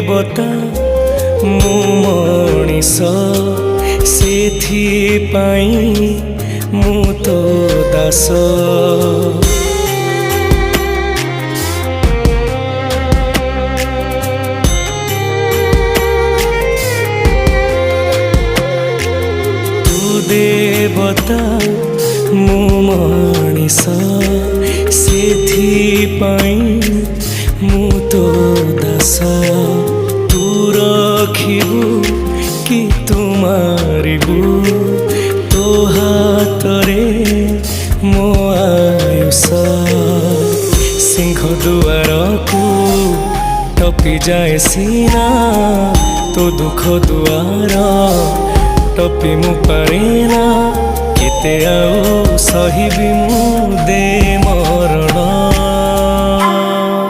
देवता मु मनीष सेथिपाई मु तो दास देवता मु मनीष सेथिपाई मु तो दास तू रखिबु कि तू मारिबु तो हातरे मो आयुष सिंह दुआर को टपी जाए सीना तो दुख दुआर टपी मु पारेना केते आउ सहिबी मु दे मरण